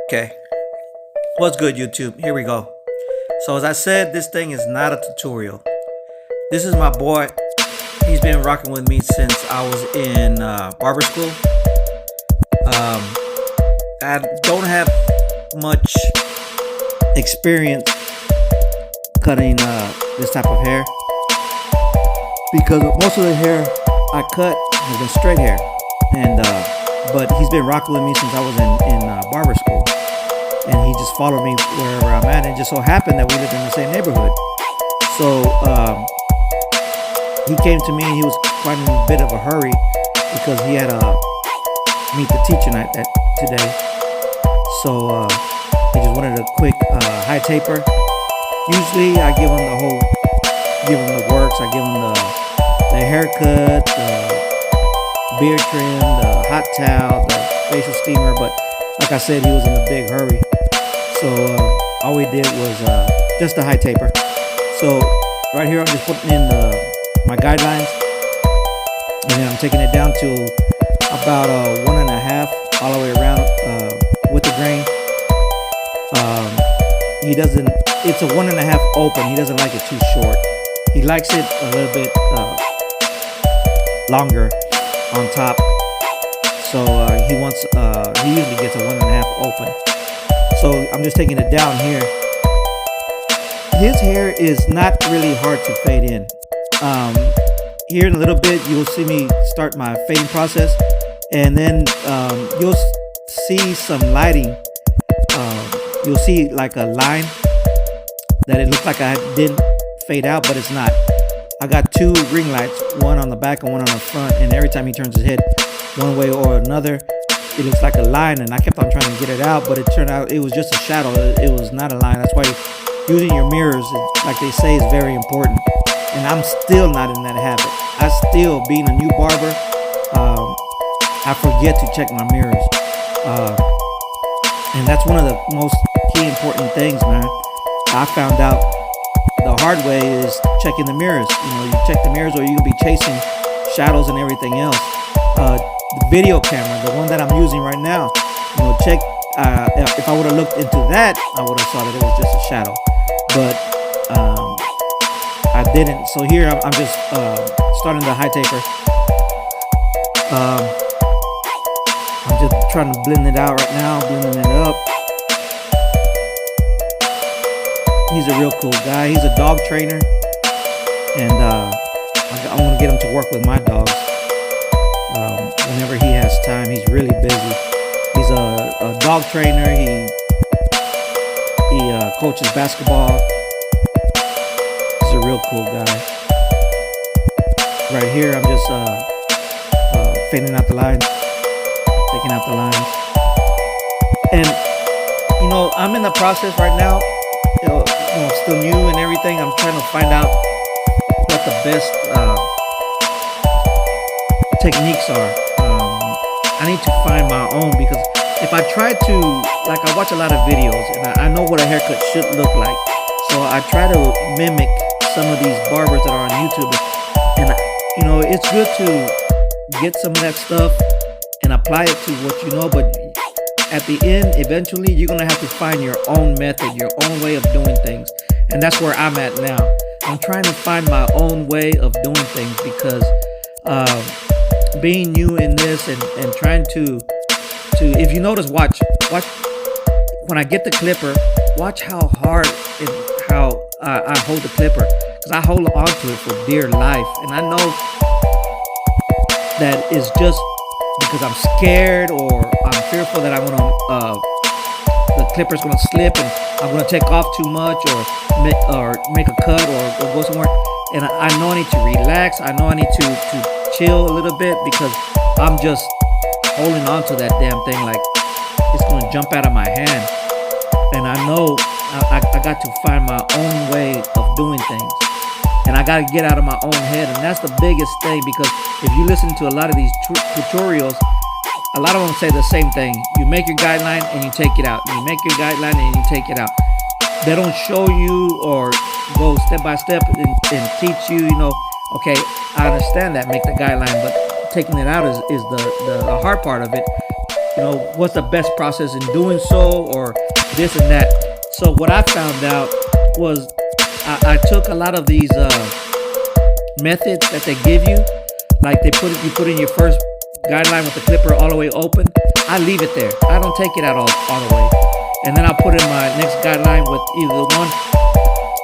Okay, what's good, YouTube? Here we go. So as I said, this thing is not a tutorial. This is my boy. He's been rocking with me since I was in barber school. I don't have much experience cutting this type of hair because most of the hair I cut has been straight hair, and but he's been rocking with me since I was in barber school, and he just followed me wherever I'm at. And it just so happened that we lived in the same neighborhood. So he came to me and he was quite in a bit of a hurry because he had to meet the teacher night today. So he just wanted a quick high taper. Usually I give him the works. I give him the haircut, the beard trim, the hot towel, the facial steamer. But like I said, he was in a big hurry. So all we did was just a high taper. So right here I'm just putting in my guidelines, and then I'm taking it down to about 1.5 all the way around with the grain. It's a 1.5 open. He doesn't like it too short. He likes it a little bit longer on top. So he usually gets a 1.5 open. So I'm just taking it down here. His hair is not really hard to fade in. Here in a little bit, you'll see me start my fading process, and then you'll see some lighting. You'll see like a line that it looks like I didn't fade out, but it's not. I got 2 ring lights, one on the back and one on the front, and every time he turns his head one way or another, it looks like a line, and I kept on trying to get it out, but it turned out it was just a shadow. It was not a line. That's why using your mirrors, like they say, is very important. And I'm still not in that habit. I still, being a new barber, I forget to check my mirrors. And that's one of the most key important things, man. I found out the hard way is checking the mirrors. You know, you check the mirrors or you'll be chasing shadows and everything else. The video camera, the one that I'm using right now, you know, check. If I would have looked into that, I would have saw that it was just a shadow. But I didn't. So here I'm just starting the high taper. I'm just trying to blend it out right now, blending it up. He's a real cool guy. He's a dog trainer, and I want to get him to work with my dogs whenever he has time. He's really busy. He's a dog trainer. He coaches basketball. He's a real cool guy. Right here, I'm just fading out the lines, taking out the lines, and you know, I'm in the process right now. You know, still new and everything. I'm trying to find out what the best techniques are. I need to find my own, because if I try to, like, I watch a lot of videos and I know what a haircut should look like, so I try to mimic some of these barbers that are on YouTube, and you know, it's good to get some of that stuff and apply it to what you know, but at the end, eventually you're gonna have to find your own method, your own way of doing things. And that's where I'm at now. I'm trying to find my own way of doing things, because being new in this and trying to if you notice, watch when I get the clipper, watch how hard and how I hold the clipper, because I hold on to it for dear life. And I know that is just because I'm scared, or I'm fearful that I'm gonna the clipper's gonna slip and I'm gonna take off too much, or make a cut, or go somewhere. And I know I need to relax. I know I need to chill a little bit, because I'm just holding on to that damn thing like it's gonna jump out of my hand. And I know I got to find my own way of doing things, and I got to get out of my own head. And that's the biggest thing, because if you listen to a lot of these tutorials, a lot of them say the same thing. You make your guideline and you take it out. You make your guideline and you take it out. They don't show you or go step by step and teach you, you know, okay, I understand that, make the guideline, but taking it out is the hard part of it. what's the best process in doing so, or this and that. So what I found out was I took a lot of these methods that they give you, like you put in your first guideline with the clipper all the way open. I leave it there. I don't take it out all the way, and then I'll put in my next guideline with either the one.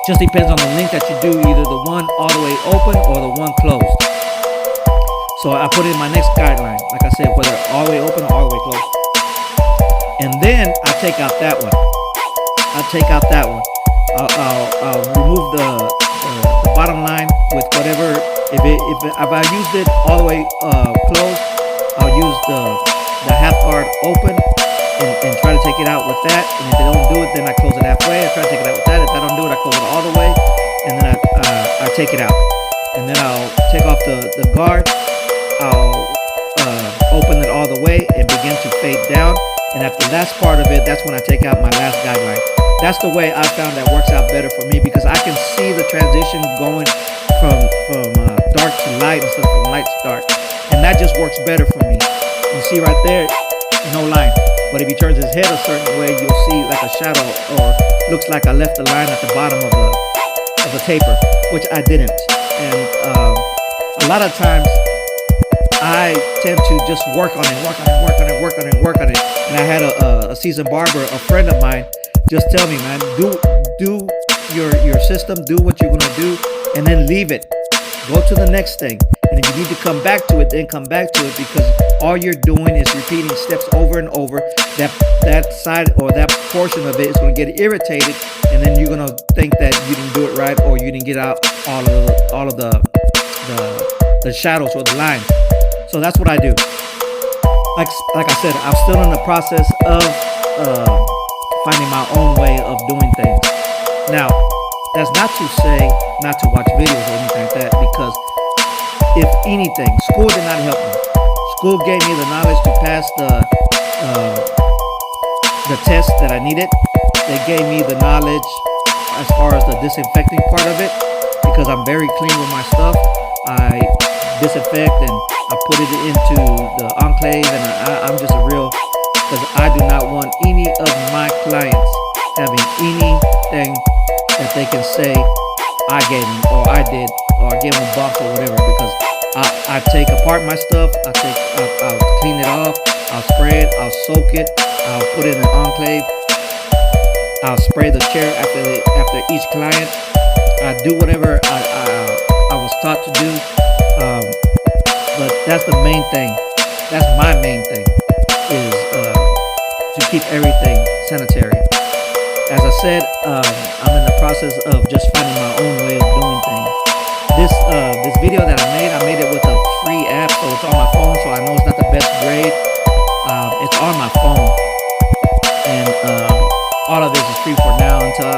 Just depends on the length that you do, either the one all the way open or the one closed. So I put in my next guideline, like I said, whether all the way open or all the way closed. And then I take out that one. I'll remove the bottom line with whatever. If I used it all the way closed, I'll use the half guard open and try to take it out with that. And if they don't do it, then I close it halfway. I try to take it out with that. If I don't do it, I close it all the way, and then I take it out. And then I'll take off the guard. I'll open it all the way and begin to fade down. And after the last part of it, that's when I take out my last guideline. That's the way I found that works out better for me, because I can see the transition going from dark to light instead of from light to dark. And that just works better for me. You see right there, no line. But if he turns his head a certain way, you'll see like a shadow, or looks like I left the line at the bottom of the taper, which I didn't. And a lot of times I tend to just work on it. And I had a seasoned barber, a friend of mine, just tell me, man, do your system, do what you're gonna do, and then leave it. Go to the next thing. And if you need to come back to it, then come back to it, because all you're doing is repeating steps over and over. That side or that portion of it is going to get irritated, and then you're going to think that you didn't do it right, or you didn't get out all of the shadows or the lines. So that's what I do. Like I said, I'm still in the process of finding my own way of doing things. Now, that's not to say not to watch videos or anything like that, because if anything, school did not help me. School gave me the knowledge to pass the test that I needed. They gave me the knowledge as far as the disinfecting part of it, because I'm very clean with my stuff. I disinfect and I put it into the enclave, and I'm just a real, because I do not want any of my clients having anything that they can say I gave them, or I did, or I gave them a box or whatever, because I take apart my stuff, I'll clean it off, I'll spray it, I'll soak it, I'll put it in an enclave, I'll spray the chair after each client. I do whatever I was taught to do, but that's the main thing. That's my main thing, is to keep everything sanitary. As I said, I'm in the process of just finding my own way of doing things. This video that I made it with a free app, so it's on my phone, so I know it's not the best grade. It's on my phone, and all of this is free for now until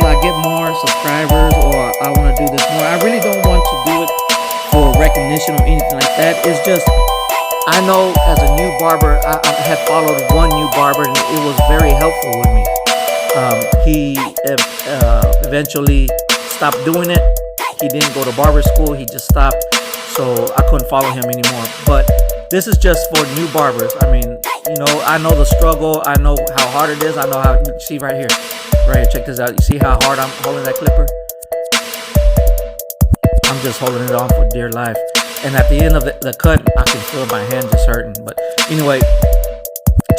I get more subscribers, or I want to do this more. I really don't want to do it for recognition or anything like that. It's just, I know as a new barber, I had followed one new barber, and it was very helpful with me. He eventually stopped doing it. He didn't go to barber school. He just stopped, so I couldn't follow him anymore. But this is just for new barbers. I mean, I know the struggle. I know how hard it is. I know how. You see right here. Check this out. You see how hard I'm holding that clipper? I'm just holding it on for dear life. And at the end of the cut, I can feel my hand just hurting. But anyway,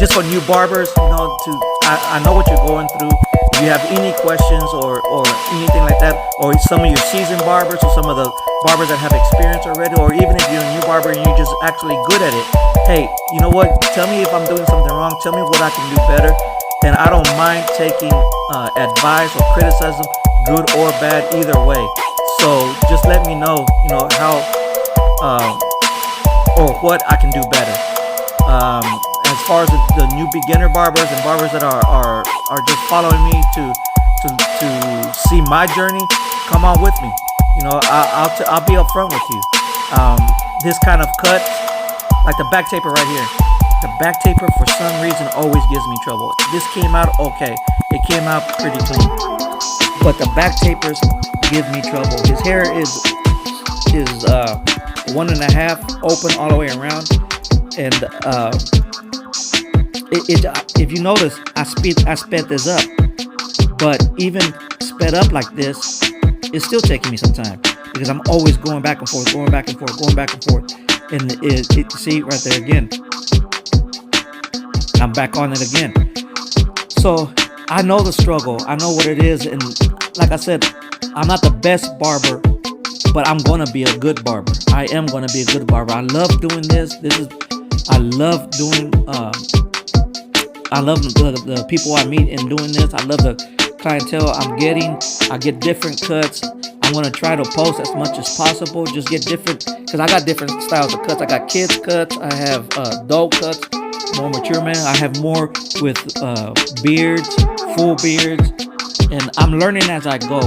just for new barbers, I know what you're going through. If you have any questions or anything like that, or some of your seasoned barbers, or some of the barbers that have experience already, or even if you're a new barber and you're just actually good at it, hey, you know what? Tell me if I'm doing something wrong. Tell me what I can do better. And I don't mind taking advice or criticism, good or bad, either way. So just let me know, how or what I can do better. As far as the new beginner barbers and barbers that are just following me to see my journey, come on with me. I'll be upfront with you. This kind of cut, like the back taper right here. The back taper, for some reason, always gives me trouble. This came out okay. It came out pretty clean. But the back tapers give me trouble. His hair is 1.5 open all the way around. And if you notice, I sped this up, but even sped up like this, it's still taking me some time because I'm always going back and forth, going back and forth, going back and forth. And see right there again, I'm back on it again. So I know the struggle. I know what it is. And like I said, I'm not the best barber, but I'm going to be a good barber. I am going to be a good barber. I love doing this. I love doing, I love the people I meet in doing this. I love the clientele I'm getting. I get different cuts. I'm going to try to post as much as possible. Just get different, because I got different styles of cuts. I got kids cuts. I have adult cuts, more mature man. I have more with beards, full beards. And I'm learning as I go.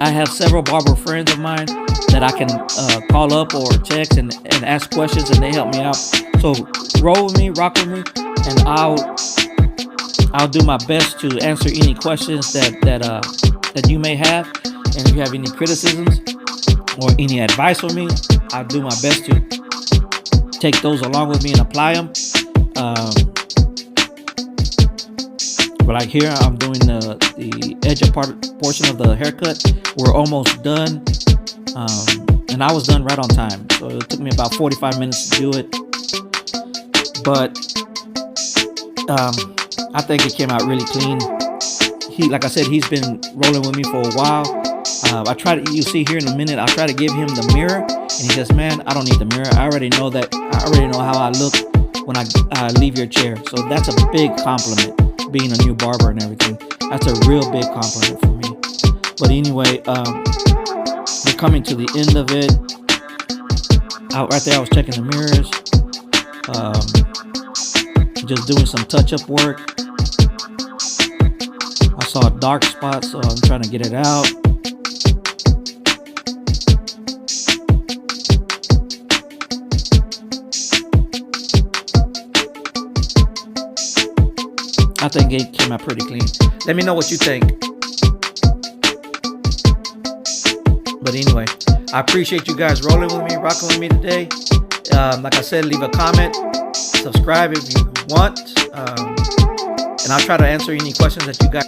I have several barber friends of mine that I can call up or text and ask questions, and they help me out. So roll with me, rock with me, and I'll do my best to answer any questions that you may have. And if you have any criticisms or any advice for me, I'll do my best to take those along with me and apply them. But like here, I'm doing the edge portion of the haircut. We're almost done, and I was done right on time. So it took me about 45 minutes to do it. But I think it came out really clean. Like I said, he's been rolling with me for a while. You see here in a minute, I try to give him the mirror, and he says, "Man, I don't need the mirror. I already know that. I already know how I look when I leave your chair." So that's a big compliment, being a new barber and everything. That's a real big compliment for me. But anyway, we're coming to the end of it. Right there, I was checking the mirrors, just doing some touch-up work. I saw a dark spot, so I'm trying to get it out. I think it came out pretty clean. Let me know what you think. But anyway, I appreciate you guys rolling with me, rocking with me today. Like I said, leave a comment, subscribe if you want, and I'll try to answer any questions that you got.